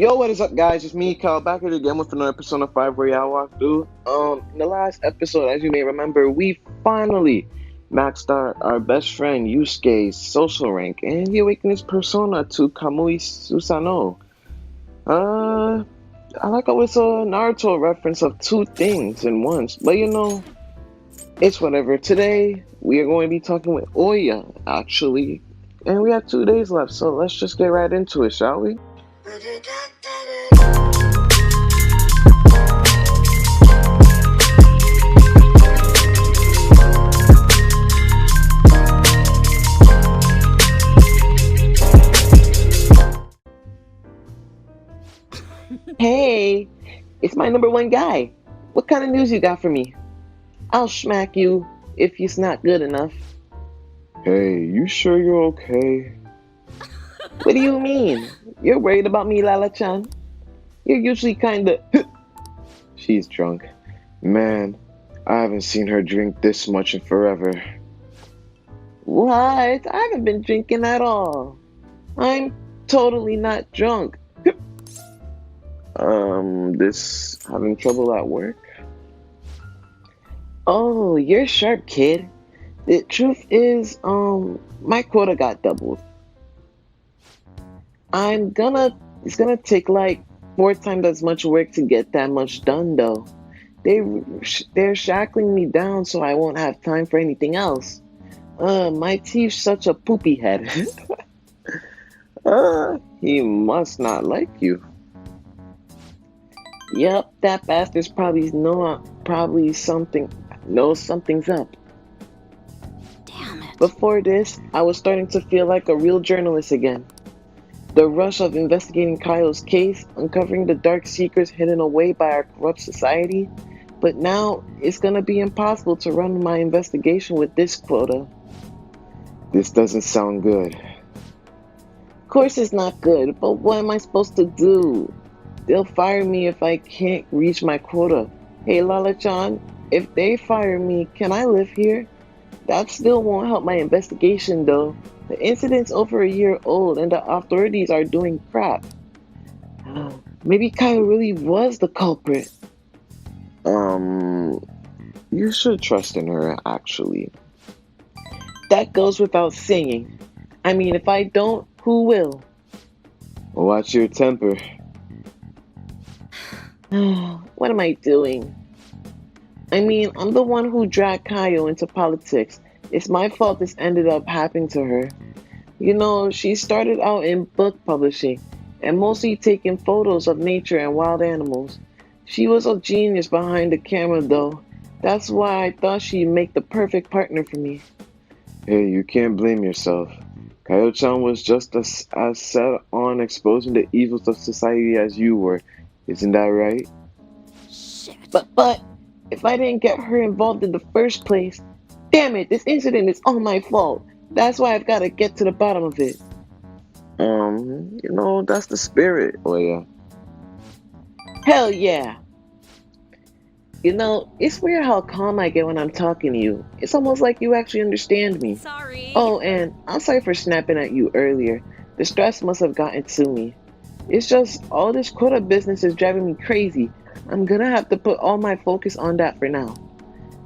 Yo, what is up, guys? It's me, Kyle, back here again with another Persona 5 Royale walkthrough. In the last episode, as you may remember, we finally maxed out our best friend Yusuke's social rank, and he awakened his persona to Kamui Susano. I like how it's a Naruto reference of two things in once, but it's whatever. Today, we are going to be talking with Oya, actually, and we have 2 days left, so let's just get right into it, shall we? Hey, it's my number one guy. What kind of news you got for me? I'll smack you if it's not good enough. Hey, you sure you're okay? What do you mean? You're worried about me, Lala-chan? You're usually kinda... She's drunk. Man, I haven't seen her drink this much in forever. What? I haven't been drinking at all. I'm totally not drunk. This having trouble at work? Oh, you're sharp, kid. The truth is, my quota got doubled. It's gonna take like 4 times as much work to get that much done, though. They're shackling me down so I won't have time for anything else. My teeth's such a poopy head. He must not like you. Yep, that bastard's knows something's up. Damn it. Before this, I was starting to feel like a real journalist again. The rush of investigating Kaio's case, uncovering the dark secrets hidden away by our corrupt society. But now, it's gonna be impossible to run my investigation with this quota. This doesn't sound good. Of course it's not good, but what am I supposed to do? They'll fire me if I can't reach my quota. Hey Lala-chan, if they fire me, can I live here? That still won't help my investigation though. The incident's over a year old and the authorities are doing crap. Maybe Kaio really was the culprit. You should trust in her, actually. That goes without saying. I mean, if I don't, who will? Watch your temper. What am I doing? I mean, I'm the one who dragged Kaio into politics. It's my fault this ended up happening to her. She started out in book publishing and mostly taking photos of nature and wild animals. She was a genius behind the camera though. That's why I thought she'd make the perfect partner for me. Hey, you can't blame yourself. Kaio-chan was just as set on exposing the evils of society as you were. Isn't that right? Shit. But, if I didn't get her involved in the first place, damn it, this incident is all my fault. That's why I've got to get to the bottom of it. That's the spirit, Oya. Hell yeah. It's weird how calm I get when I'm talking to you. It's almost like you actually understand me. Sorry. Oh, and I'm sorry for snapping at you earlier. The stress must have gotten to me. It's just all this quota business is driving me crazy. I'm gonna have to put all my focus on that for now.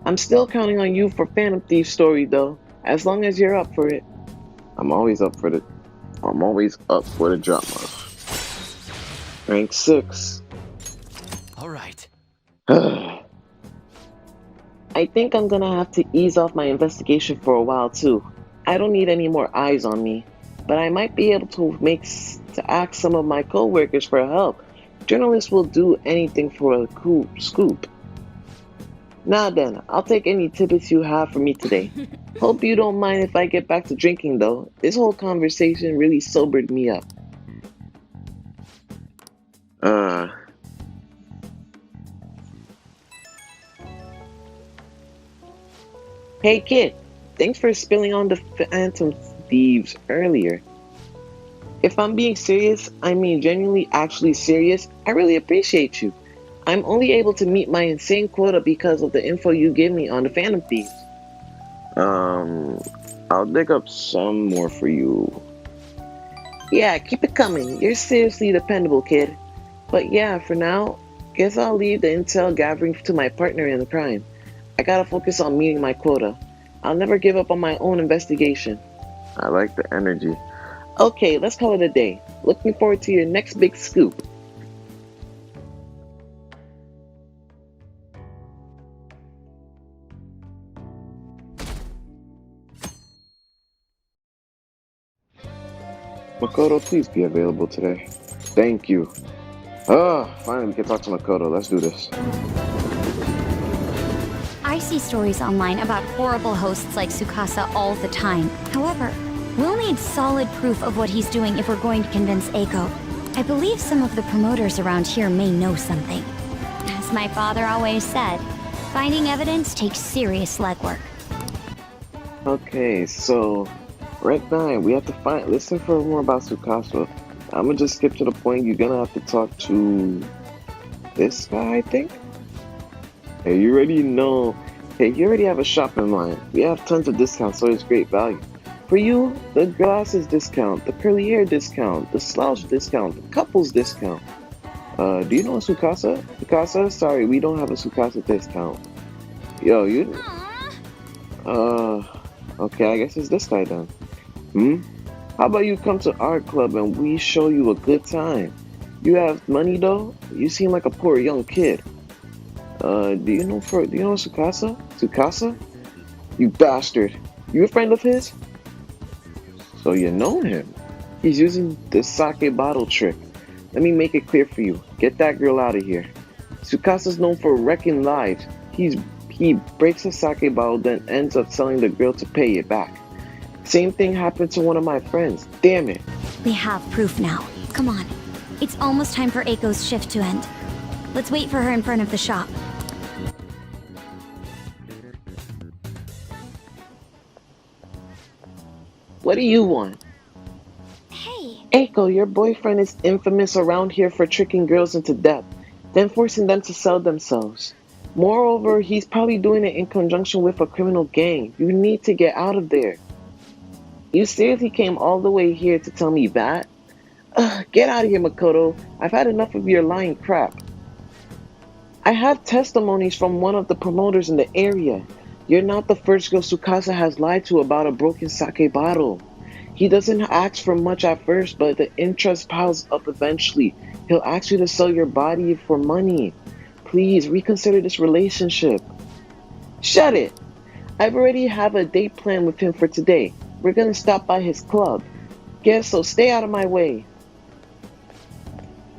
I'm still counting on you for Phantom Thief story though, as long as you're up for it. I'm always up for the drama. Rank 6. All right. I think I'm gonna have to ease off my investigation for a while too. I don't need any more eyes on me, but I might be able to ask some of my co-workers for help. Journalists will do anything for a scoop. Now then, I'll take any tidbits you have for me today. Hope you don't mind if I get back to drinking though. This whole conversation really sobered me up. Hey kid, thanks for spilling on the Phantom Thieves earlier. If I'm being serious, I mean genuinely actually serious, I really appreciate you. I'm only able to meet my insane quota because of the info you give me on the Phantom Thieves. I'll dig up some more for you. Yeah, keep it coming. You're seriously dependable, kid. But yeah, for now, guess I'll leave the intel gathering to my partner in the crime. I gotta focus on meeting my quota. I'll never give up on my own investigation. I like the energy. Okay, let's call it a day. Looking forward to your next big scoop. Makoto, please be available today. Thank you. Ah, finally we can talk to Makoto. Let's do this. I see stories online about horrible hosts like Tsukasa all the time. However, we'll need solid proof of what he's doing if we're going to convince Eiko. I believe some of the promoters around here may know something. As my father always said, finding evidence takes serious legwork. Okay, so right now we have to listen for more about Tsukasa. I'm gonna just skip to the point. You're gonna have to talk to this guy, I think. Hey, you already know. Hey, you already have a shopping line. We have tons of discounts, so it's great value. For you, the glasses discount, the curly hair discount, the slouch discount, the couples discount. Do you know a Tsukasa? Tsukasa? Sorry, we don't have a Tsukasa discount. Yo, you. Okay, I guess it's this guy then. How about you come to our club and we show you a good time? You have money though? You seem like a poor young kid. Do you know Tsukasa? Tsukasa? You bastard. You a friend of his? So you know him. He's using the sake bottle trick. Let me make it clear for you. Get that girl out of here. Tsukasa's known for wrecking lives. He breaks a sake bottle, then ends up selling the girl to pay it back. Same thing happened to one of my friends. Damn it. We have proof now. Come on. It's almost time for Eiko's shift to end. Let's wait for her in front of the shop. What do you want? Hey. Eiko, your boyfriend is infamous around here for tricking girls into debt, then forcing them to sell themselves. Moreover, he's probably doing it in conjunction with a criminal gang. You need to get out of there. You seriously came all the way here to tell me that? Get out of here, Makoto. I've had enough of your lying crap. I have testimonies from one of the promoters in the area. You're not the first girl Tsukasa has lied to about a broken sake bottle. He doesn't ask for much at first, but the interest piles up eventually. He'll ask you to sell your body for money. Please reconsider this relationship. Shut it! I've already have a date planned with him for today. We're gonna stop by his club. Guess so, stay out of my way.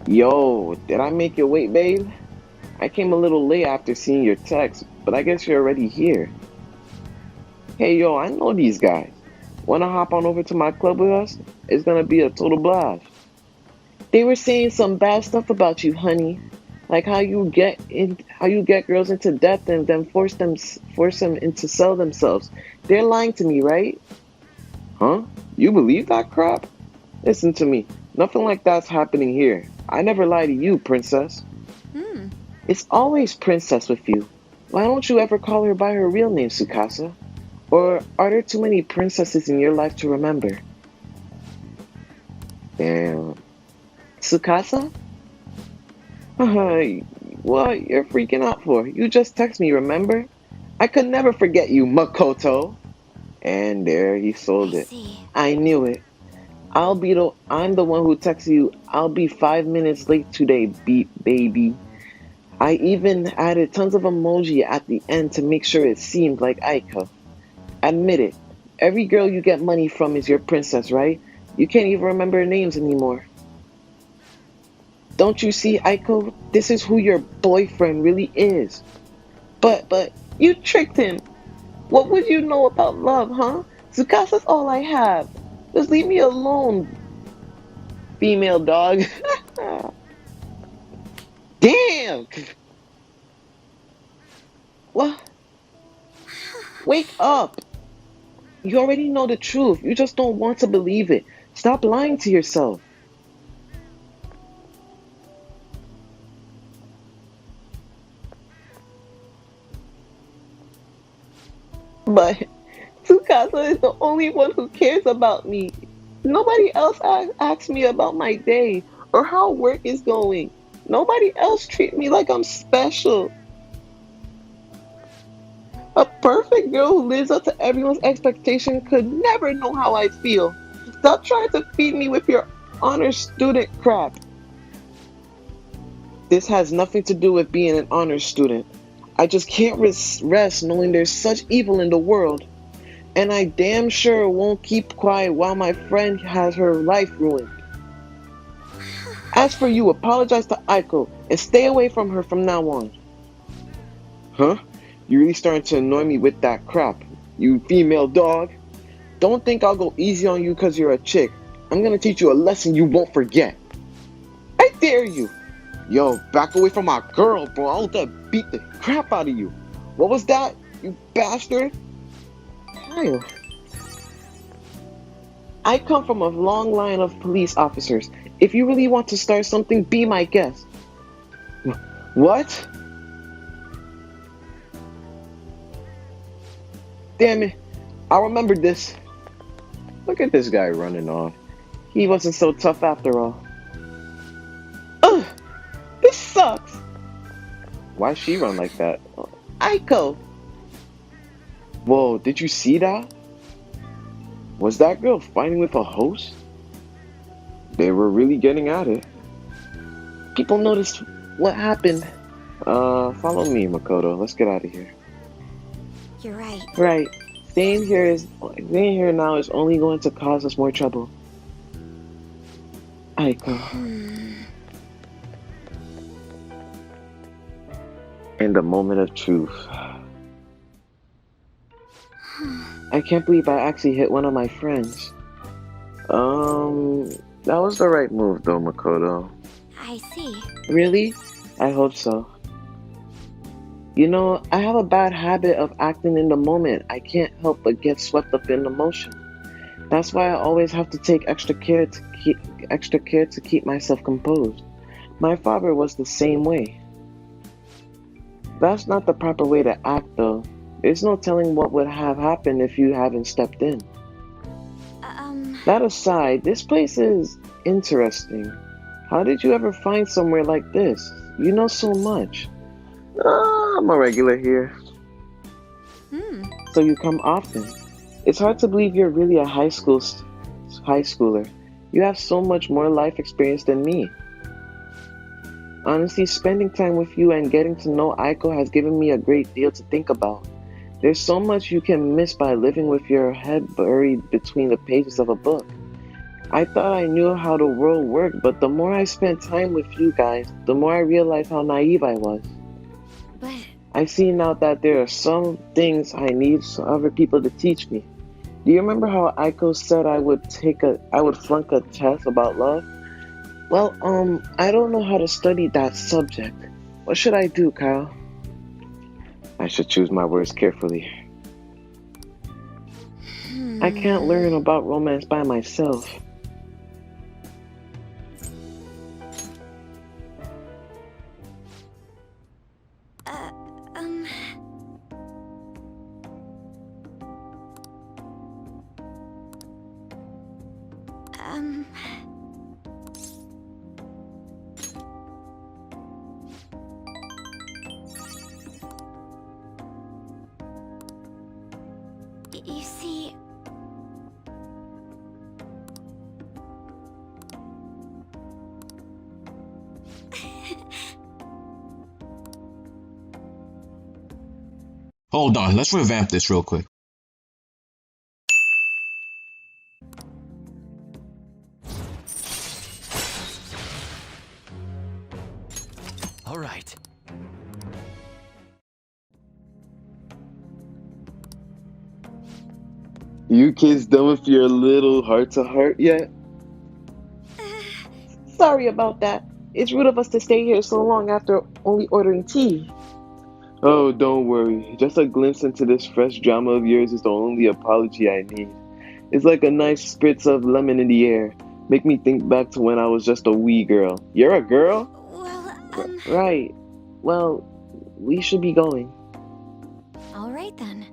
Yo, did I make you wait, babe? I came a little late after seeing your text, but I guess you're already here. Hey, yo, I know these guys. Wanna hop on over to my club with us? It's gonna be a total blast. They were saying some bad stuff about you, honey. Like how you get girls into debt and then force them into sell themselves. They're lying to me, right? Huh? You believe that crap? Listen to me. Nothing like that's happening here. I never lie to you, princess. It's always princess with you. Why don't you ever call her by her real name, Tsukasa? Or are there too many princesses in your life to remember? Damn. Tsukasa? What you're freaking out for? You just text me, remember? I could never forget you, Makoto. And there he sold it. I knew it. I'm the one who texted you. I'll be 5 minutes late today, baby. I even added tons of emoji at the end to make sure it seemed like Aiko. Admit it. Every girl you get money from is your princess, right? You can't even remember names anymore. Don't you see, Aiko? This is who your boyfriend really is. But, you tricked him. What would you know about love, huh? Tsukasa's all I have. Just leave me alone, female dog. Damn! What? Wake up! You already know the truth. You just don't want to believe it. Stop lying to yourself. But Tsukasa is the only one who cares about me. Nobody else asks me about my day or how work is going. Nobody else treat me like I'm special. A perfect girl who lives up to everyone's expectation could never know how I feel. Stop trying to feed me with your honor student crap. This has nothing to do with being an honor student. I just can't rest knowing there's such evil in the world. And I damn sure won't keep quiet while my friend has her life ruined. As for you, apologize to Aiko and stay away from her from now on. Huh? You really starting to annoy me with that crap, you female dog. Don't think I'll go easy on you because you're a chick. I'm gonna teach you a lesson you won't forget. I dare you. Yo, back away from my girl, bro. I'll beat the crap out of you. What was that, you bastard? Kyle. I come from a long line of police officers. If you really want to start something, be my guest. What? Damn it. I'll remember this. Look at this guy running off. He wasn't so tough after all. Ugh! This sucks! Why'd she run like that? Aiko! Whoa, did you see that? Was that girl fighting with a host? They were really getting at it. People noticed what happened. Follow me, Makoto. Let's get out of here. You're right. Right. Staying here now is only going to cause us more trouble. Aiko. In the moment of truth. I can't believe I actually hit one of my friends. That was the right move though, Makoto. I see. Really? I hope so. You know, I have a bad habit of acting in the moment. I can't help but get swept up in emotion. That's why I always have to take extra care to keep myself composed. My father was the same way. That's not the proper way to act though. There's no telling what would have happened if you haven't stepped in. That aside, this place is interesting. How did you ever find somewhere like this? You know so much. I'm a regular here. So you come often. It's hard to believe you're really a high schooler. You have so much more life experience than me. Honestly, spending time with you and getting to know Aiko has given me a great deal to think about. There's so much you can miss by living with your head buried between the pages of a book. I thought I knew how the world worked, but the more I spent time with you guys, the more I realized how naive I was. But I see now that there are some things I need other people to teach me. Do you remember how Aiko said I would flunk a test about love? Well, I don't know how to study that subject. What should I do, Kyle? I should choose my words carefully. I can't learn about romance by myself. You see, Hold on, let's revamp this real quick. All right. You kids done with your little heart-to-heart yet? Sorry about that. It's rude of us to stay here so long after only ordering tea. Oh, don't worry. Just a glimpse into this fresh drama of yours is the only apology I need. It's like a nice spritz of lemon in the air. Make me think back to when I was just a wee girl. You're a girl? well, Right. Well, we should be going. all right then.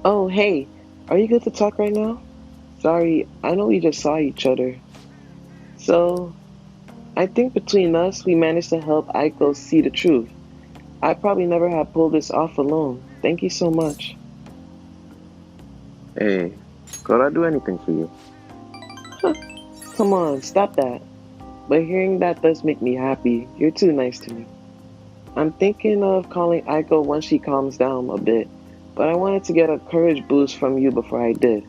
Oh, hey, are you good to talk right now? Sorry, I know we just saw each other. So, I think between us, we managed to help Aiko see the truth. I probably never have pulled this off alone. Thank you so much. Hey, could I do anything for you? Come on, stop that. But hearing that does make me happy. You're too nice to me. I'm thinking of calling Aiko once she calms down a bit, but I wanted to get a courage boost from you before I did.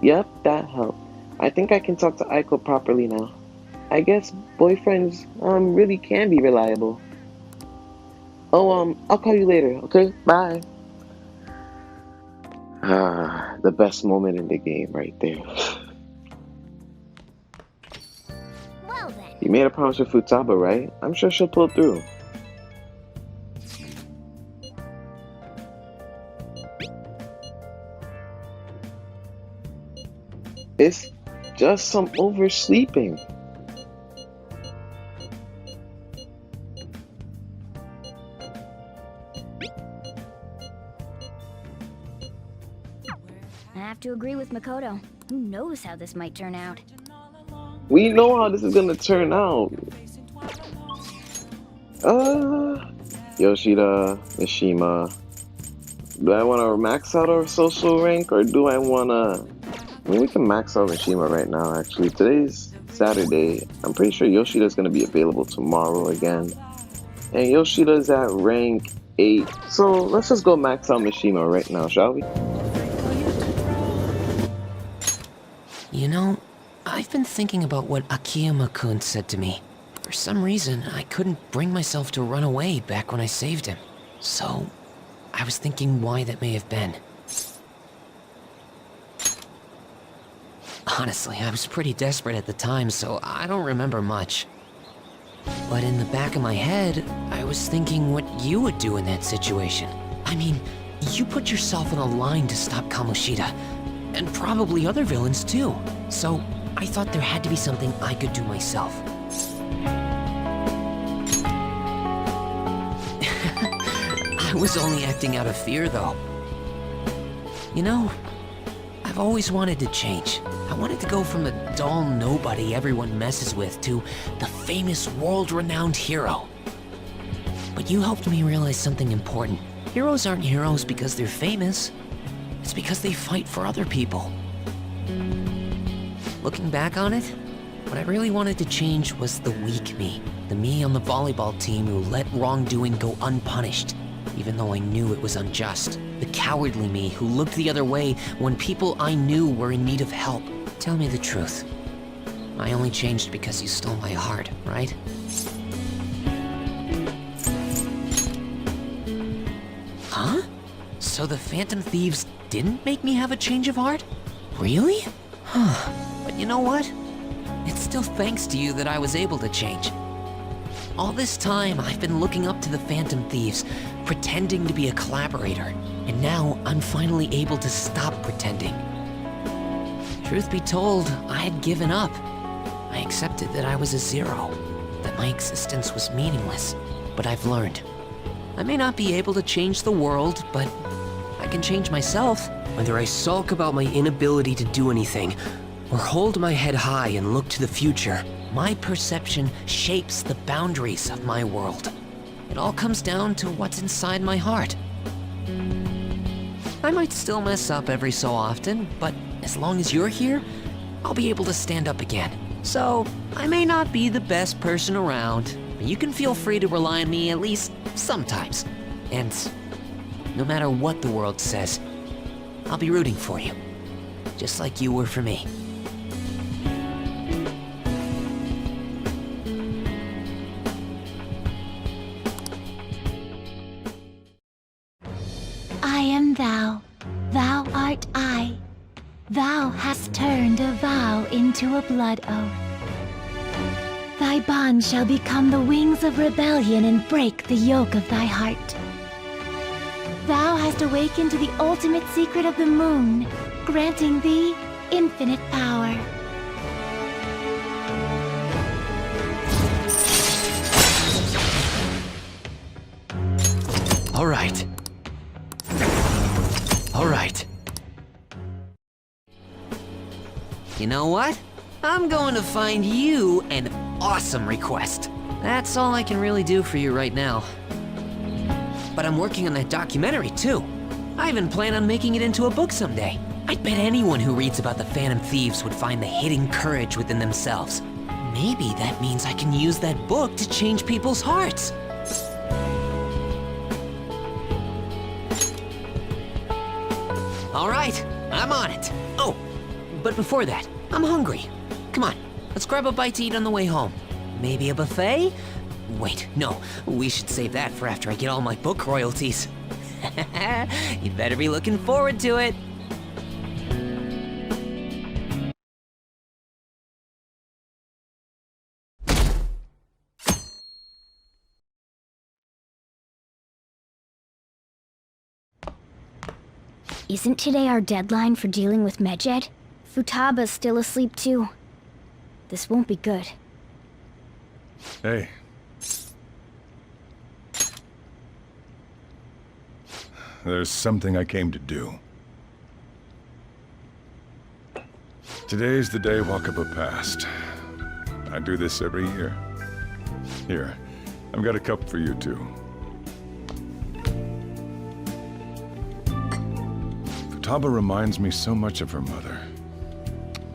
Yep, that helped. I think I can talk to Aiko properly now. I guess boyfriends really can be reliable. Oh, I'll call you later, okay? Bye. Ah, the best moment in the game right there. Well then. You made a promise with Futaba, right? I'm sure she'll pull through. It's just some oversleeping. I have to agree with Makoto. Who knows how this might turn out? We know how this is gonna turn out. Yoshida, Mishima. Do I want to max out our social rank or do I want to... I mean, we can max out Mishima right now, actually. Today's Saturday. I'm pretty sure Yoshida's going to be available tomorrow again. And Yoshida's at rank 8. So let's just go max out Mishima right now, shall we? You know, I've been thinking about what Akiyama-kun said to me. For some reason, I couldn't bring myself to run away back when I saved him. So, I was thinking why that may have been. Honestly, I was pretty desperate at the time, so I don't remember much. But in the back of my head, I was thinking what you would do in that situation. I mean, you put yourself on a line to stop Kamoshida, and probably other villains too. So, I thought there had to be something I could do myself. I was only acting out of fear, though. You know, I've always wanted to change. I wanted to go from a dull nobody everyone messes with to the famous world-renowned hero. But you helped me realize something important. Heroes aren't heroes because they're famous. It's because they fight for other people. Looking back on it, what I really wanted to change was the weak me. The me on the volleyball team who let wrongdoing go unpunished, even though I knew it was unjust. The cowardly me who looked the other way when people I knew were in need of help. Tell me the truth. I only changed because you stole my heart, right? Huh? So the Phantom Thieves didn't make me have a change of heart? Really? Huh. But you know what? It's still thanks to you that I was able to change. All this time, I've been looking up to the Phantom Thieves, pretending to be a collaborator, and now I'm finally able to stop pretending. Truth be told, I had given up. I accepted that I was a zero, that my existence was meaningless, but I've learned. I may not be able to change the world, but I can change myself. Whether I sulk about my inability to do anything, or hold my head high and look to the future, my perception shapes the boundaries of my world. It all comes down to what's inside my heart. I might still mess up every so often, but as long as you're here, I'll be able to stand up again. So, I may not be the best person around, but you can feel free to rely on me at least sometimes. And no matter what the world says, I'll be rooting for you, just like you were for me. I am thou, thou art I. Thou hast turned a vow into a blood oath. Thy bond shall become the wings of rebellion and break the yoke of thy heart. Thou hast awakened to the ultimate secret of the moon, granting thee infinite power. All right. Alright. You know what? I'm going to find you an awesome request. That's all I can really do for you right now. But I'm working on that documentary too. I even plan on making it into a book someday. I bet anyone who reads about the Phantom Thieves would find the hidden courage within themselves. Maybe that means I can use that book to change people's hearts. All right, I'm on it. Oh, but before that, I'm hungry. Come on, let's grab a bite to eat on the way home. Maybe a buffet? Wait, no, we should save that for after I get all my book royalties. You better be looking forward to it. Isn't today our deadline for dealing with Medjed? Futaba's still asleep too. This won't be good. Hey. There's something I came to do. Today's the day Wakaba passed. I do this every year. Here, I've got a cup for you too. Futaba reminds me so much of her mother.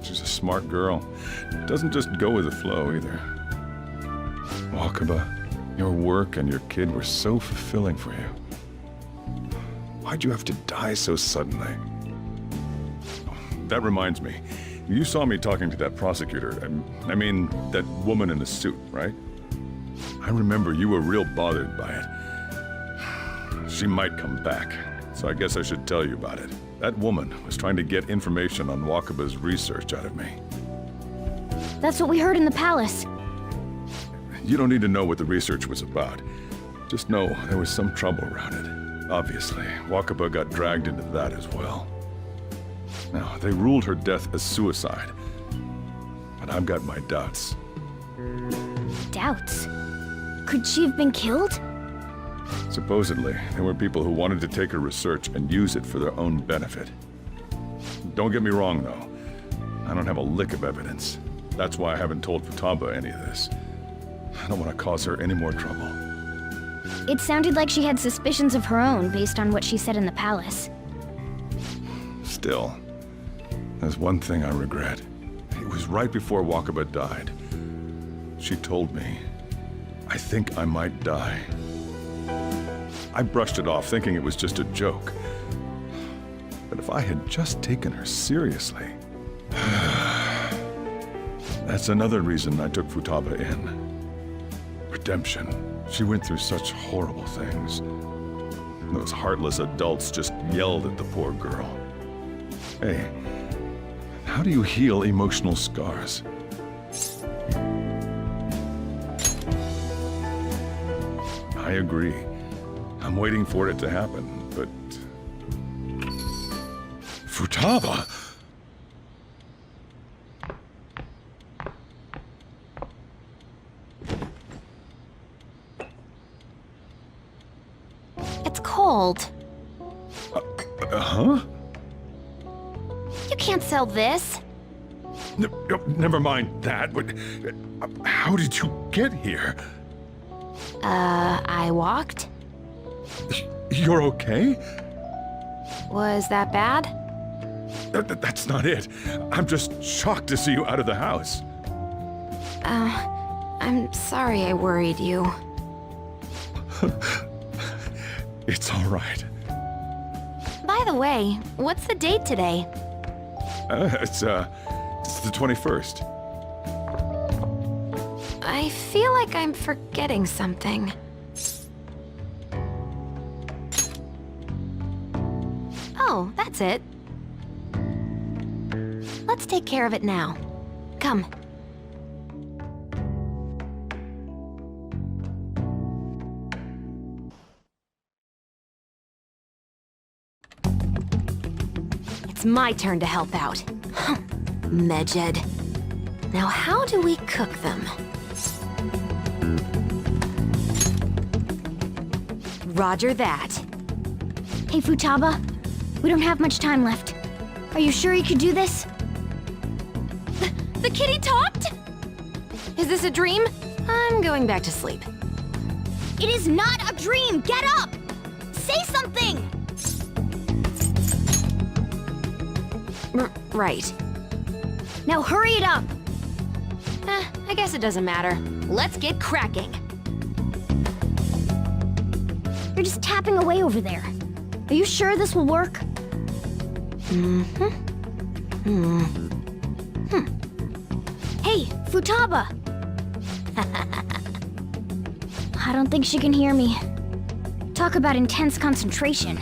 She's a smart girl. Doesn't just go with the flow either. Wakaba, your work and your kid were so fulfilling for you. Why'd you have to die so suddenly? Oh, that reminds me. You saw me talking to that prosecutor. I mean, that woman in the suit, right? I remember you were real bothered by it. She might come back, so I guess I should tell you about it. That woman was trying to get information on Wakaba's research out of me. That's what we heard in the palace. You don't need to know what the research was about. Just know there was some trouble around it. Obviously, Wakaba got dragged into that as well. Now, they ruled her death as suicide. But I've got my doubts. Doubts? Could she have been killed? Supposedly, there were people who wanted to take her research and use it for their own benefit. Don't get me wrong, though. I don't have a lick of evidence. That's why I haven't told Futaba any of this. I don't want to cause her any more trouble. It sounded like she had suspicions of her own based on what she said in the palace. Still, there's one thing I regret. It was right before Wakaba died. She told me, I think I might die. I brushed it off, thinking it was just a joke. But if I had just taken her seriously... That's another reason I took Futaba in. Redemption. She went through such horrible things. Those heartless adults just yelled at the poor girl. Hey, how do you heal emotional scars? I agree. I'm waiting for it to happen, but... Futaba! It's cold. Huh? You can't sell this. Never mind that. How did you get here? I walked? You're okay? Was that bad? That's not it. I'm just shocked to see you out of the house. I'm sorry I worried you. It's all right. By the way, what's the date today? It's the 21st. I feel like I'm forgetting something. Oh, that's it. Let's take care of it now. Come. It's my turn to help out. Medjed. Now how do we cook them? Roger that. Hey, Futaba. We don't have much time left. Are you sure you could do this? The kitty talked? Is this a dream? I'm going back to sleep. It is not a dream! Get up! Say something! Right. Now hurry it up! I guess it doesn't matter. Let's get cracking. You're just tapping away over there. Are you sure this will work? Hey, Futaba! I don't think she can hear me. Talk about intense concentration.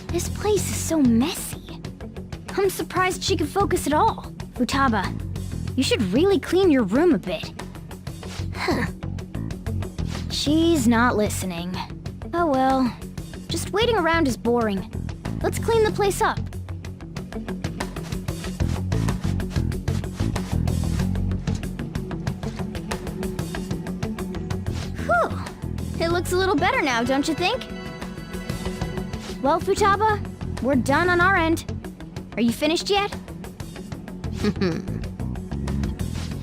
This place is so messy. I'm surprised she could focus at all. Futaba, you should really clean your room a bit. She's not listening. Oh well. Just waiting around is boring. Let's clean the place up. Whew. It looks a little better now, don't you think? Well, Futaba, we're done on our end. Are you finished yet?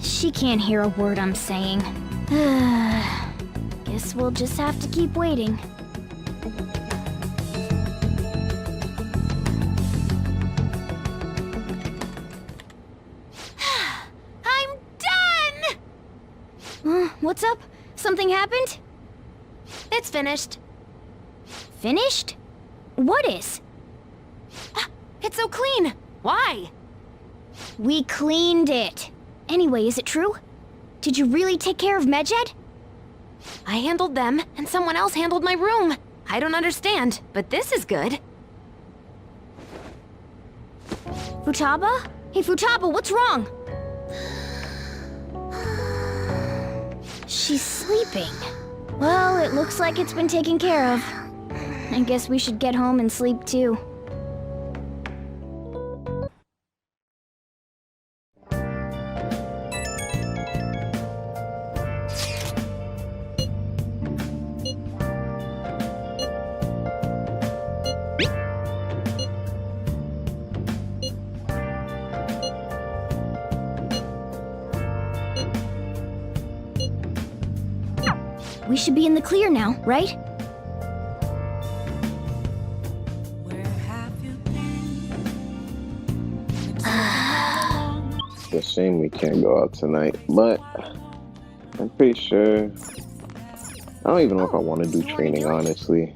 She can't hear a word I'm saying. Guess we'll just have to keep waiting. I'm done! What's up? Something happened? It's finished. Finished? What is? It's so clean. Why? We cleaned it. Anyway, is it true? Did you really take care of Medjed? I handled them, and someone else handled my room. I don't understand, but this is good. Futaba? Hey, Futaba, what's wrong? She's sleeping. Well, it looks like it's been taken care of. I guess we should get home and sleep too. We should be in the clear now, right? It's a shame we can't go out tonight, but I'm pretty sure. I don't even know if I want to do training, honestly.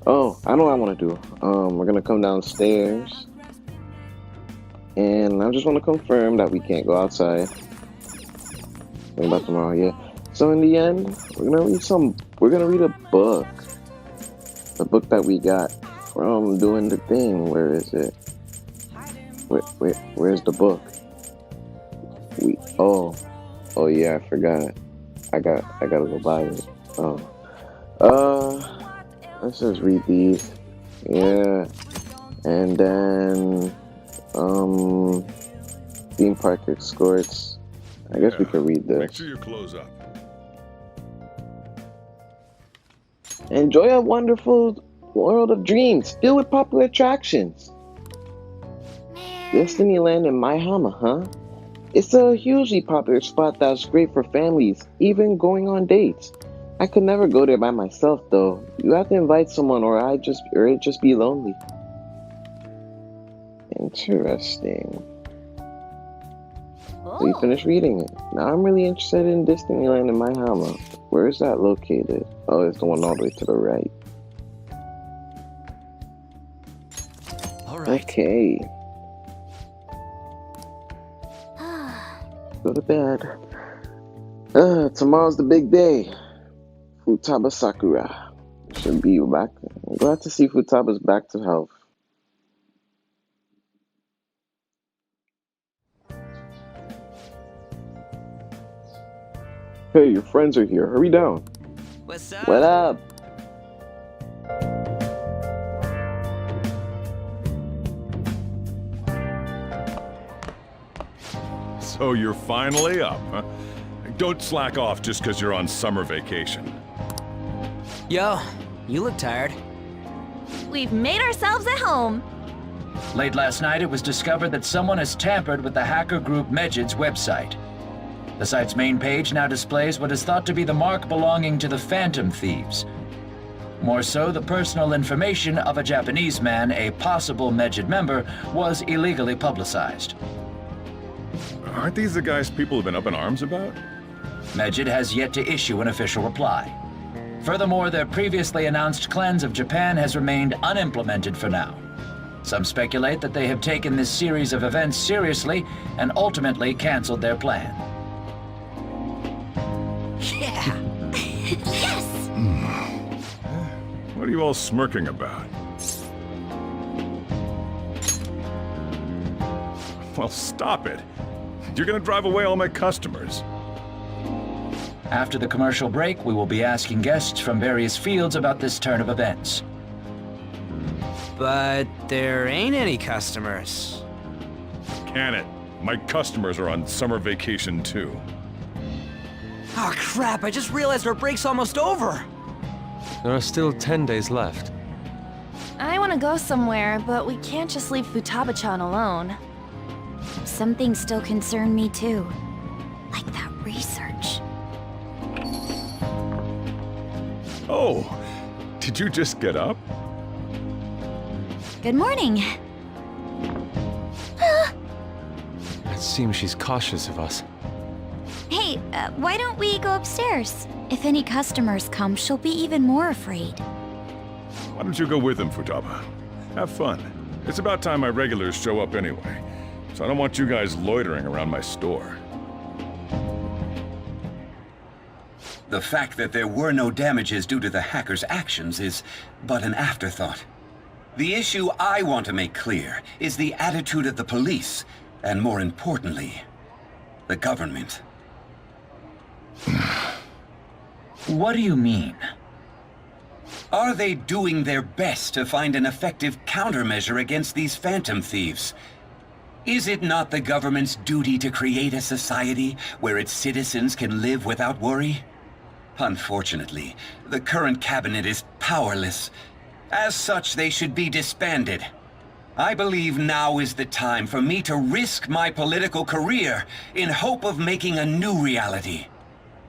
Oh, I know what I want to do. We're gonna come downstairs, and I just want to confirm that we can't go outside. Think about tomorrow, yeah. So in the end, we're gonna read a book. The book that we got from doing the thing. Where is it? Where's the book? Oh yeah, I forgot. I gotta go buy it. Let's just read these. Yeah. And then theme park escorts. I guess we could read this. Make sure you close up. Enjoy a wonderful world of dreams filled with popular attractions. Destinyland in Maihama, huh? It's a hugely popular spot that's great for families, even going on dates. I could never go there by myself though. You have to invite someone or it'd just be lonely. Interesting. So you finished reading it. Now I'm really interested in Disneyland in Maihama. Where is that located? Oh, it's the one all the way to the right. All right. Okay. Go to bed. Tomorrow's the big day. Futaba Sakura should be back. I'm glad to see Futaba's back to health. Hey, your friends are here. Hurry down. What's up? What up? So you're finally up, huh? Don't slack off just because you're on summer vacation. Yo, you look tired. We've made ourselves at home. Late last night, it was discovered that someone has tampered with the hacker group Mejid's website. The site's main page now displays what is thought to be the mark belonging to the Phantom Thieves. More so, the personal information of a Japanese man, a possible Mejid member, was illegally publicized. Aren't these the guys people have been up in arms about? Mejid has yet to issue an official reply. Furthermore, their previously announced cleanse of Japan has remained unimplemented for now. Some speculate that they have taken this series of events seriously and ultimately canceled their plan. Yeah! Yes! What are you all smirking about? Well, stop it. You're gonna drive away all my customers. After the commercial break, we will be asking guests from various fields about this turn of events. But there ain't any customers. Can it? My customers are on summer vacation too. Oh crap, I just realized our break's almost over! There are still 10 days left. I want to go somewhere, but we can't just leave Futaba-chan alone. Some things still concern me too. Like that research. Oh, did you just get up? Good morning. It seems she's cautious of us. Hey, why don't we go upstairs? If any customers come, she'll be even more afraid. Why don't you go with them, Futaba? Have fun. It's about time my regulars show up anyway, so I don't want you guys loitering around my store. The fact that there were no damages due to the hacker's actions is but an afterthought. The issue I want to make clear is the attitude of the police, and more importantly, the government. What do you mean? Are they doing their best to find an effective countermeasure against these Phantom Thieves? Is it not the government's duty to create a society where its citizens can live without worry? Unfortunately, the current cabinet is powerless. As such, they should be disbanded. I believe now is the time for me to risk my political career in hope of making a new reality.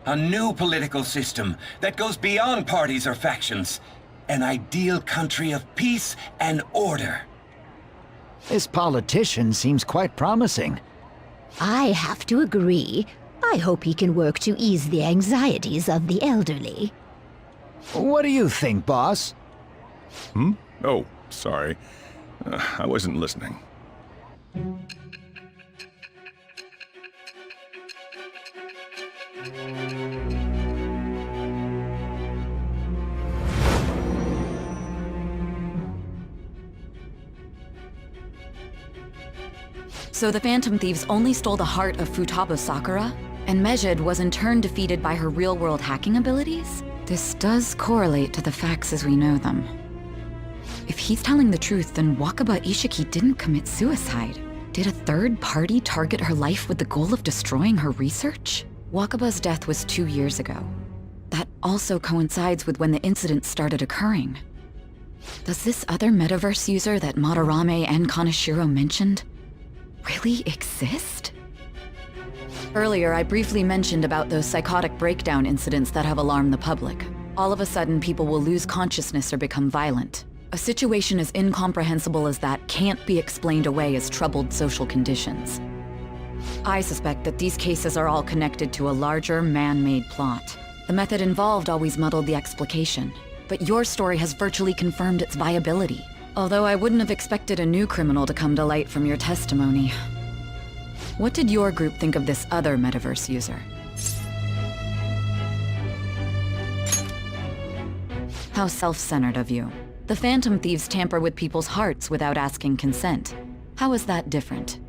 A new political system that goes beyond parties or factions. An ideal country of peace and order. This politician seems quite promising. I have to agree. I hope he can work to ease the anxieties of the elderly. What do you think, boss? Oh, sorry. I wasn't listening. So the Phantom Thieves only stole the heart of Futaba Sakura, and Mejid was in turn defeated by her real-world hacking abilities? This does correlate to the facts as we know them. If he's telling the truth, then Wakaba Ishiki didn't commit suicide. Did a third party target her life with the goal of destroying her research? Wakaba's death was 2 years ago. That also coincides with when the incident started occurring. Does this other metaverse user that Madarame and Kaneshiro mentioned really exist? Earlier, I briefly mentioned about those psychotic breakdown incidents that have alarmed the public. All of a sudden, people will lose consciousness or become violent. A situation as incomprehensible as that can't be explained away as troubled social conditions. I suspect that these cases are all connected to a larger, man-made plot. The method involved always muddled the explication, but your story has virtually confirmed its viability. Although I wouldn't have expected a new criminal to come to light from your testimony. What did your group think of this other metaverse user? How self-centered of you. The Phantom Thieves tamper with people's hearts without asking consent. How is that different?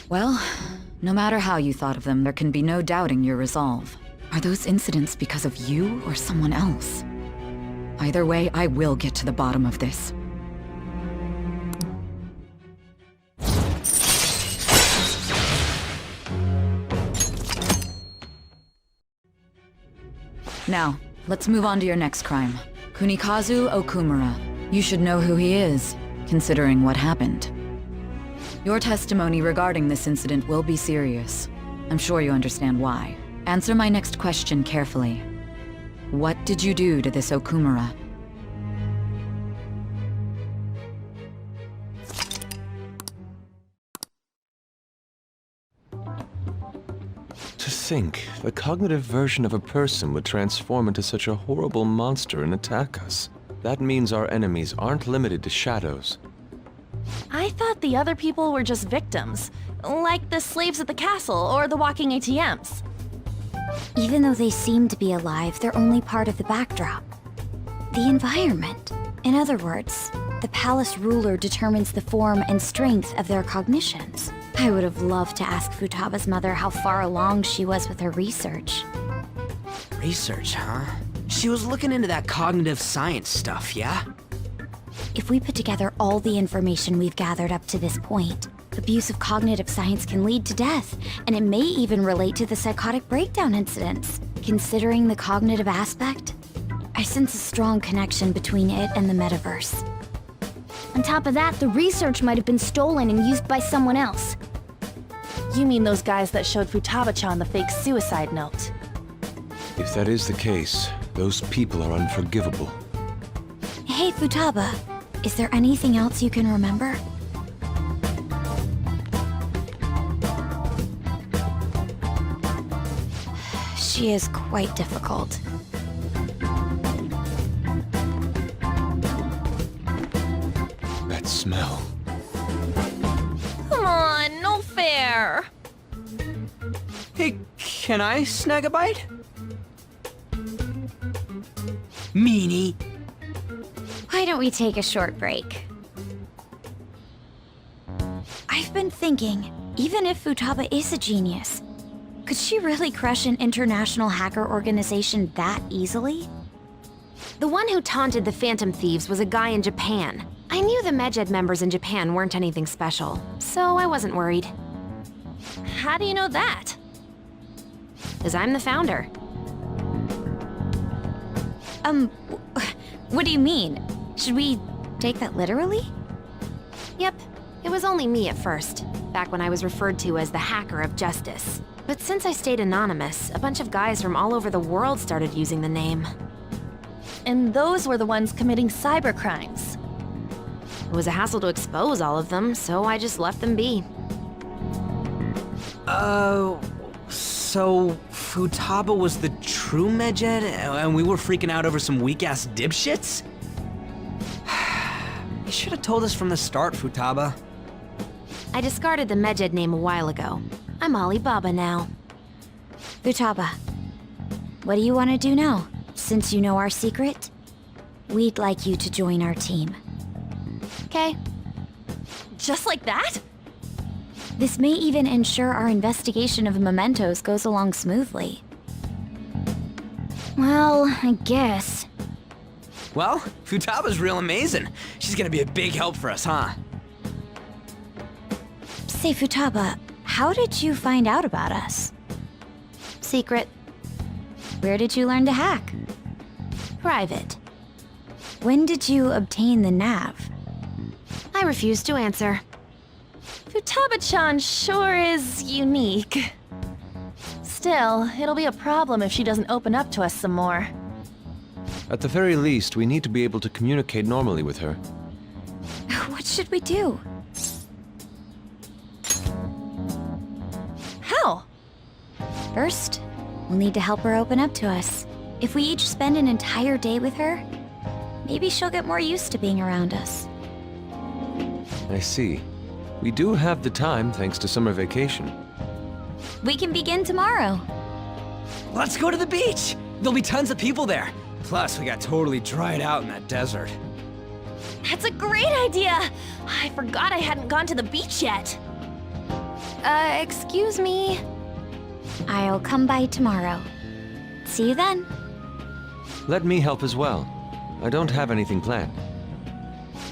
Well, no matter how you thought of them, there can be no doubting your resolve. Are those incidents because of you or someone else? Either way, I will get to the bottom of this. Now, let's move on to your next crime. Kunikazu Okumura. You should know who he is, considering what happened. Your testimony regarding this incident will be serious. I'm sure you understand why. Answer my next question carefully. What did you do to this Okumura? To think, the cognitive version of a person would transform into such a horrible monster and attack us. That means our enemies aren't limited to shadows. I thought the other people were just victims, like the slaves at the castle or the walking ATMs. Even though they seem to be alive, they're only part of the backdrop. The environment. In other words, the palace ruler determines the form and strength of their cognitions. I would have loved to ask Futaba's mother how far along she was with her research. Research, huh? She was looking into that cognitive science stuff, yeah? If we put together all the information we've gathered up to this point, abuse of cognitive science can lead to death, and it may even relate to the psychotic breakdown incidents. Considering the cognitive aspect, I sense a strong connection between it and the metaverse. On top of that, the research might have been stolen and used by someone else. You mean those guys that showed Futaba-chan the fake suicide note? If that is the case, those people are unforgivable. Hey, Futaba, is there anything else you can remember? She is quite difficult. That smell. Come on, no fair. Hey, can I snag a bite? Meanie. Why don't we take a short break? I've been thinking, even if Futaba is a genius, could she really crush an international hacker organization that easily? The one who taunted the Phantom Thieves was a guy in Japan. I knew the Medjed members in Japan weren't anything special, so I wasn't worried. How do you know that? 'Cause I'm the founder. What do you mean? Should we take that literally? Yep, it was only me at first, back when I was referred to as the Hacker of Justice. But since I stayed anonymous, a bunch of guys from all over the world started using the name. And those were the ones committing cybercrimes. It was a hassle to expose all of them, so I just left them be. So Futaba was the true Medjed, and we were freaking out over some weak-ass dipshits? You should have told us from the start, Futaba. I discarded the Medjed name a while ago. I'm Alibaba now. Futaba, what do you want to do now? Since you know our secret, we'd like you to join our team. Okay. Just like that? This may even ensure our investigation of mementos goes along smoothly. Well, I guess. Well, Futaba's real amazing. She's gonna be a big help for us, huh? Say, Futaba, how did you find out about us? Secret. Where did you learn to hack? Private. When did you obtain the nav? I refuse to answer. Futaba-chan sure is unique. Still, it'll be a problem if she doesn't open up to us some more. At the very least, we need to be able to communicate normally with her. What should we do? How? First, we'll need to help her open up to us. If we each spend an entire day with her, maybe she'll get more used to being around us. I see. We do have the time thanks to summer vacation. We can begin tomorrow. Let's go to the beach! There'll be tons of people there. Plus, we got totally dried out in that desert. That's a great idea! I forgot I hadn't gone to the beach yet. Excuse me? I'll come by tomorrow. See you then. Let me help as well. I don't have anything planned.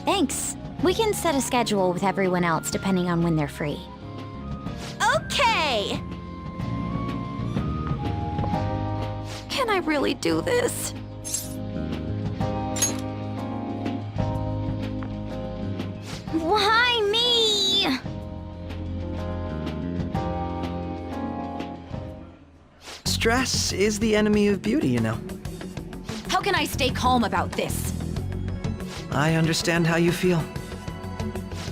Thanks. We can set a schedule with everyone else depending on when they're free. Okay! Can I really do this? Why me? Stress is the enemy of beauty, you know. How can I stay calm about this? I understand how you feel.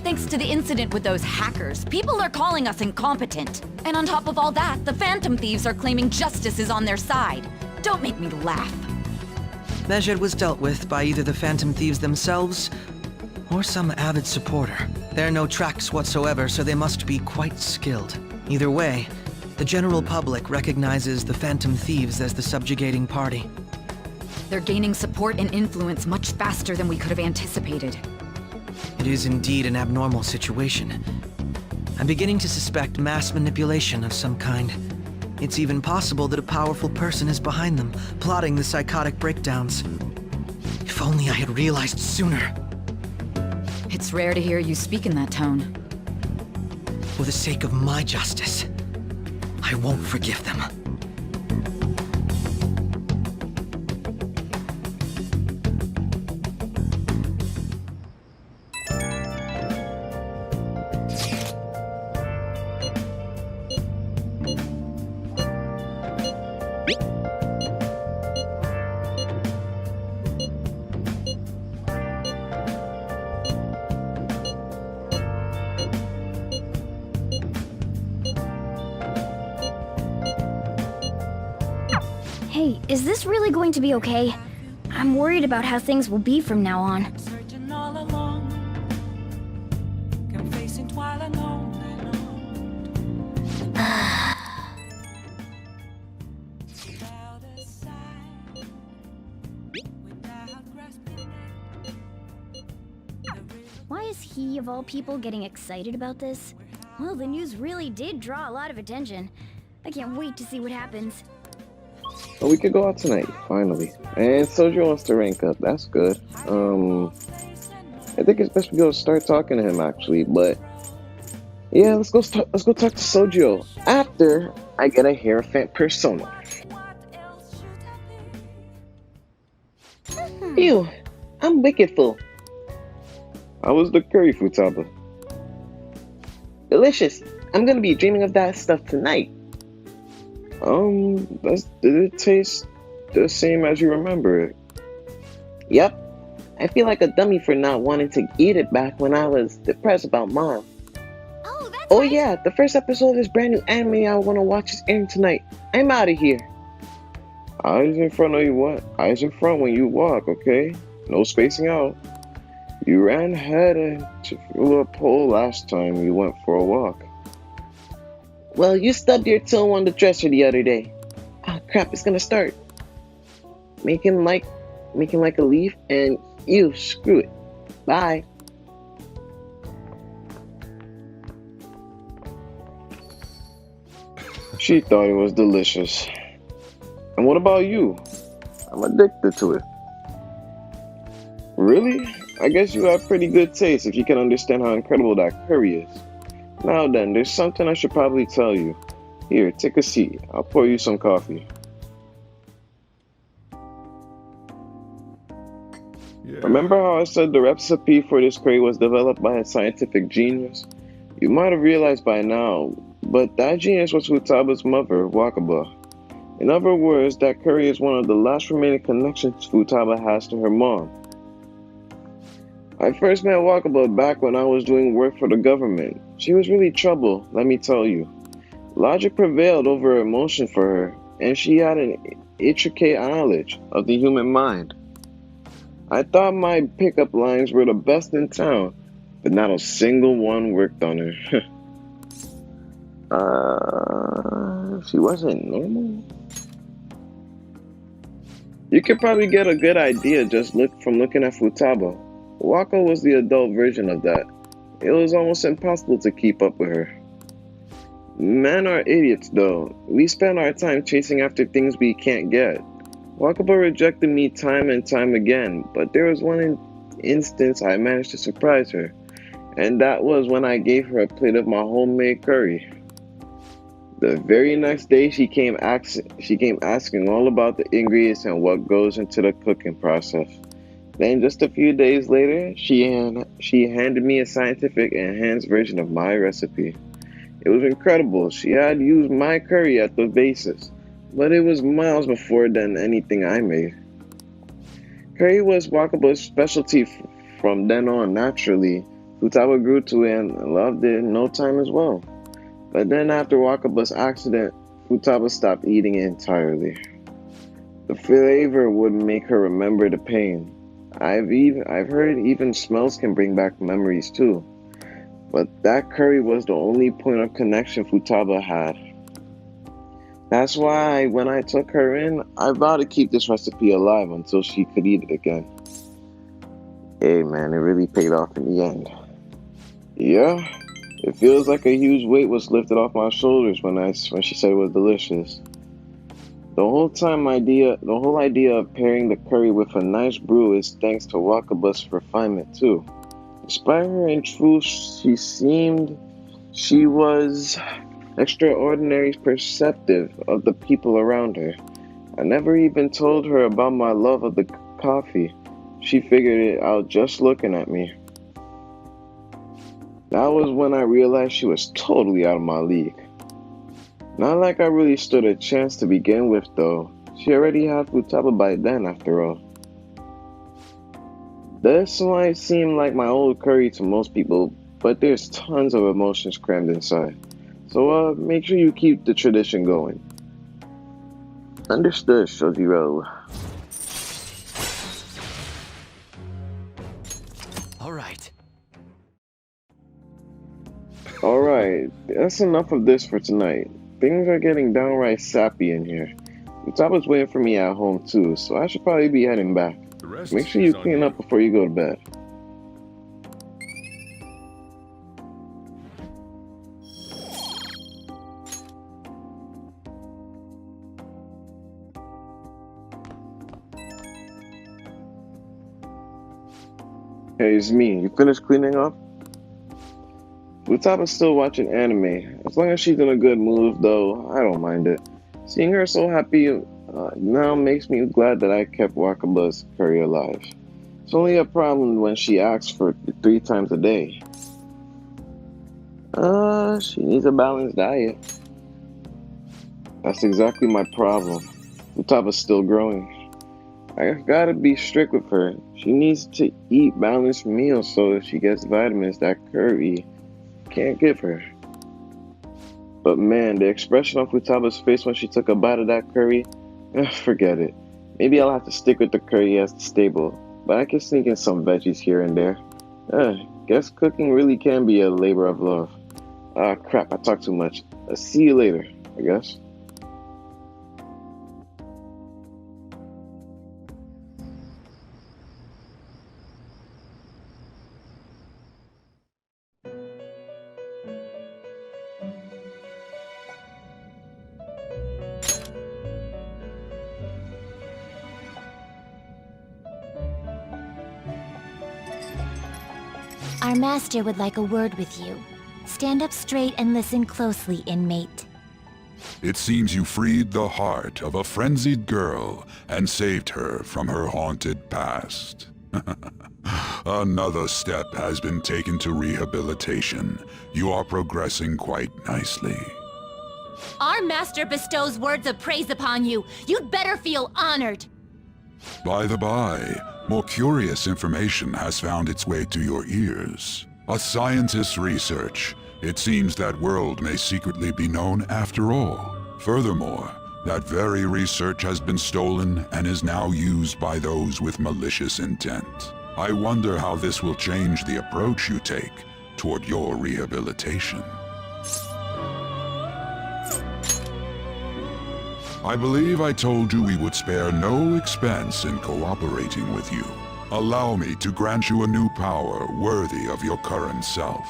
Thanks to the incident with those hackers, people are calling us incompetent. And on top of all that, the Phantom Thieves are claiming justice is on their side. Don't make me laugh. Mejed was dealt with by either the Phantom Thieves themselves or some avid supporter. There are no tracks whatsoever, so they must be quite skilled. Either way, the general public recognizes the Phantom Thieves as the subjugating party. They're gaining support and influence much faster than we could have anticipated. It is indeed an abnormal situation. I'm beginning to suspect mass manipulation of some kind. It's even possible that a powerful person is behind them, plotting the psychotic breakdowns. If only I had realized sooner. It's rare to hear you speak in that tone. For the sake of my justice, I won't forgive them. Hey, is this really going to be okay? I'm worried about how things will be from now on. Why is he, of all people, getting excited about this? Well, the news really did draw a lot of attention. I can't wait to see what happens. Oh, we could go out tonight, finally. And Soju wants to rank up. That's good. I think it's best we go start talking to him, actually. But yeah, let's go talk to Soju after I get a Hierophant persona. Ew, I'm wicked full. How was the curry, Futaba? Delicious. I'm gonna be dreaming of that stuff tonight. Did it taste the same as you remember it? Yep. I feel like a dummy for not wanting to eat it back when I was depressed about Mom. Oh yeah, the first episode of this brand new anime I want to watch is airing tonight. I'm out of here. Eyes in front of you what? Eyes in front when you walk, okay? No spacing out. You ran head into a pole last time you went for a walk. Well, you stubbed your toe on the dresser the other day. Ah, crap, it's gonna start. Making like a leaf, and ew, screw it. Bye. She thought it was delicious. And what about you? I'm addicted to it. Really? I guess you have pretty good taste if you can understand how incredible that curry is. Now then, there's something I should probably tell you. Here, take a seat. I'll pour you some coffee. Yeah. Remember how I said the recipe for this curry was developed by a scientific genius? You might have realized by now, but that genius was Futaba's mother, Wakaba. In other words, that curry is one of the last remaining connections Futaba has to her mom. I first met Wakaba back when I was doing work for the government. She was really trouble, let me tell you. Logic prevailed over emotion for her, and she had an intricate knowledge of the human mind. I thought my pickup lines were the best in town, but not a single one worked on her. She wasn't normal? You could probably get a good idea just from looking at Futaba. Waka was the adult version of that. It was almost impossible to keep up with her. Men are idiots though. We spend our time chasing after things we can't get. Wakaba rejected me time and time again, but there was one instance I managed to surprise her, and that was when I gave her a plate of my homemade curry. The very next day she came asking all about the ingredients and what goes into the cooking process. Then just a few days later, she handed me a scientific enhanced version of my recipe. It was incredible. She had used my curry at the basis, but it was miles before than anything I made. Curry was Wakaba's specialty from then on naturally. Futaba grew to it and loved it in no time as well. But then after Wakaba's accident, Futaba stopped eating it entirely. The flavor would make her remember the pain. I've heard even smells can bring back memories too. But that curry was the only point of connection Futaba had. That's why when I took her in, I vowed to keep this recipe alive until she could eat it again. Hey man, it really paid off in the end. Yeah, it feels like a huge weight was lifted off my shoulders when she said it was delicious. The whole idea of pairing the curry with a nice brew is thanks to Wakaba's refinement too. Despite her in truth, she was extraordinarily perceptive of the people around her. I never even told her about my love of the coffee. She figured it out just looking at me. That was when I realized she was totally out of my league. Not like I really stood a chance to begin with though. She already had Futaba by then after all. This might seem like my old curry to most people, but there's tons of emotions crammed inside. So make sure you keep the tradition going. Understood, Shojiro. Alright, that's enough of this for tonight. Things are getting downright sappy in here. Futaba's waiting for me at home too, so I should probably be heading back. Make sure you clean up before you go to bed. Hey, it's me. You finished cleaning up? Futaba's still watching anime. As long as she's in a good mood, though, I don't mind it. Seeing her so happy now makes me glad that I kept Wakaba's curry alive. It's only a problem when she asks for it 3 times a day. She needs a balanced diet. That's exactly my problem. Futaba's still growing. I gotta be strict with her. She needs to eat balanced meals so that she gets vitamins that curry can't give her. But man, the expression on Futaba's face when she took a bite of that curry, forget it. Maybe I'll have to stick with the curry as the staple, but I can sneak in some veggies here and there. Guess cooking really can be a labor of love. Crap, I talked too much. See you later, I guess. Our master would like a word with you. Stand up straight and listen closely, inmate. It seems you freed the heart of a frenzied girl and saved her from her haunted past. Another step has been taken to rehabilitation. You are progressing quite nicely. Our master bestows words of praise upon you. You'd better feel honored. By the by, more curious information has found its way to your ears. A scientist's research. It seems that world may secretly be known after all. Furthermore, that very research has been stolen and is now used by those with malicious intent. I wonder how this will change the approach you take toward your rehabilitation. I believe I told you we would spare no expense in cooperating with you. Allow me to grant you a new power worthy of your current self.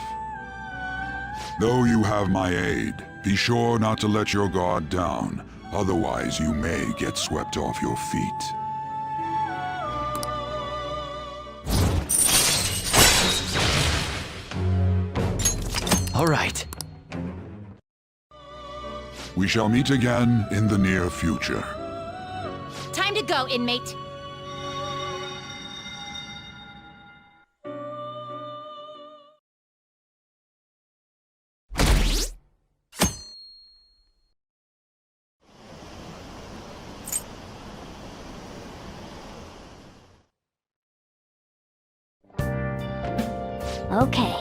Though you have my aid, be sure not to let your guard down, otherwise you may get swept off your feet. All right. We shall meet again in the near future. Time to go, inmate. Okay.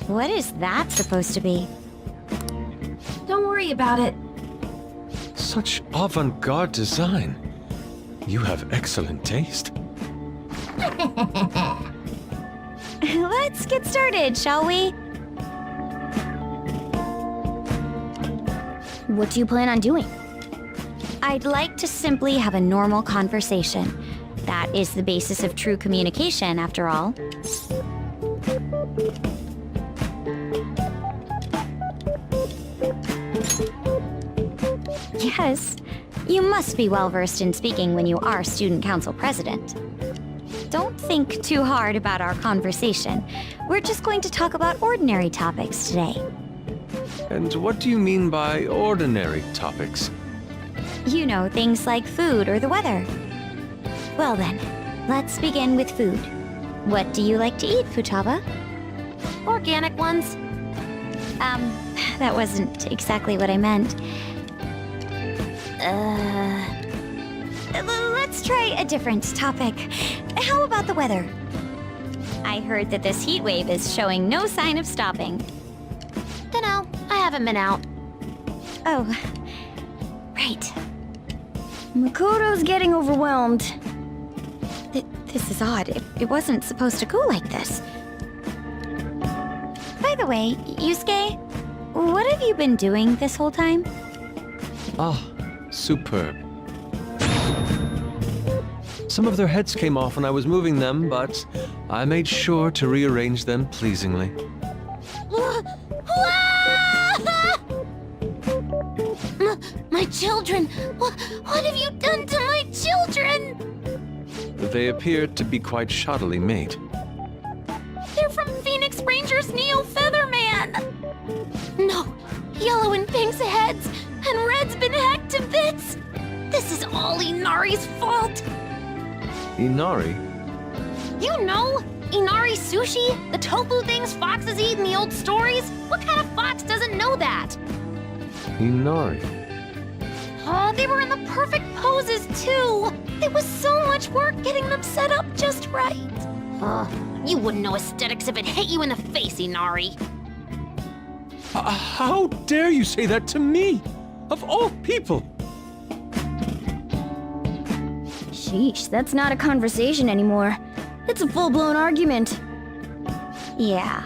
What is that supposed to be? Don't worry about it. Such avant-garde design. You have excellent taste. Let's get started, shall we? What do you plan on doing? I'd like to simply have a normal conversation. That is the basis of true communication, after all. Yes, you must be well versed in speaking when you are student council president. Don't think too hard about our conversation. We're just going to talk about ordinary topics today. And what do you mean by ordinary topics? You know, things like food or the weather. Well then, let's begin with food. What do you like to eat, Futaba? Organic ones. That wasn't exactly what I meant. Let's try a different topic. How about the weather? I heard that this heat wave is showing no sign of stopping. Dunno, I haven't been out. Oh, right. Makoto's getting overwhelmed. This is odd. It wasn't supposed to go like this. By the way, Yusuke, what have you been doing this whole time? Ah, superb. Some of their heads came off when I was moving them, but I made sure to rearrange them pleasingly. My children! What have you done to my children? They appeared to be quite shoddily made. They're from Phoenix Rangers Neo Featherman! No, Yellow and Pink's heads, and Red's been hacked to bits! This is all Inari's fault! Inari? You know, Inari sushi? The tofu things foxes eat in the old stories? What kind of fox doesn't know that? Inari. Oh, they were in the perfect poses, too! There was so much work getting them set up just right. You wouldn't know aesthetics if it hit you in the face, Inari. How dare you say that to me? Of all people! Sheesh, that's not a conversation anymore. It's a full-blown argument. Yeah.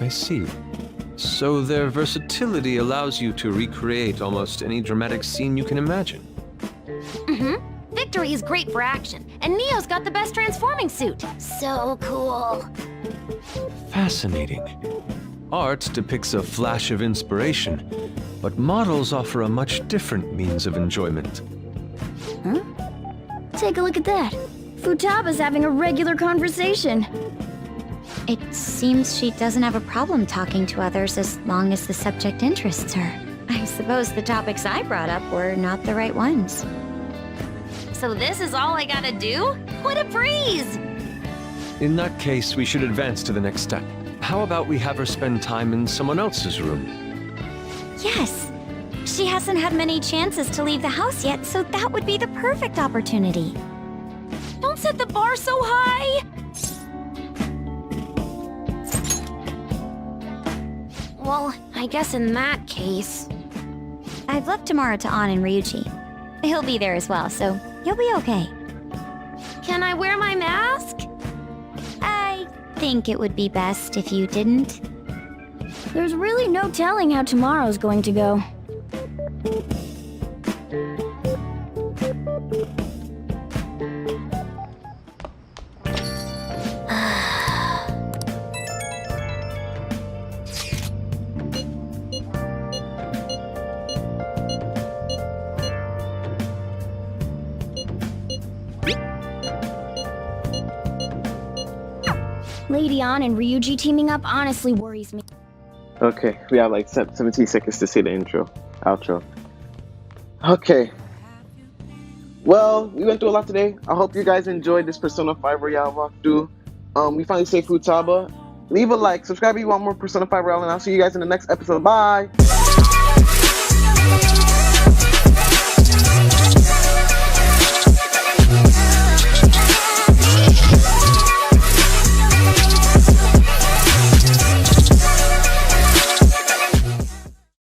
I see. So their versatility allows you to recreate almost any dramatic scene you can imagine. Mm-hmm. Victory is great for action, and Neo's got the best transforming suit. So cool. Fascinating. Art depicts a flash of inspiration, but models offer a much different means of enjoyment. Huh? Take a look at that. Futaba's having a regular conversation. It seems she doesn't have a problem talking to others as long as the subject interests her. I suppose the topics I brought up were not the right ones. So this is all I gotta do? What a breeze! In that case, we should advance to the next step. How about we have her spend time in someone else's room? Yes. She hasn't had many chances to leave the house yet, so that would be the perfect opportunity. Don't set the bar so high! Well, I guess in that case... I've left Tamara to An and Ryuji. He'll be there as well, so you'll be okay. Can I wear my mask? I think it would be best if you didn't. There's really no telling how tomorrow's going to go. Lady An and Ryuji teaming up honestly worries me. Okay, we have like 17 seconds to say the outro. Okay. Well, we went through a lot today. I hope you guys enjoyed this Persona 5 Royale walkthrough. We finally saved Futaba. Leave a like, subscribe if you want more Persona 5 Royale, and I'll see you guys in the next episode. Bye!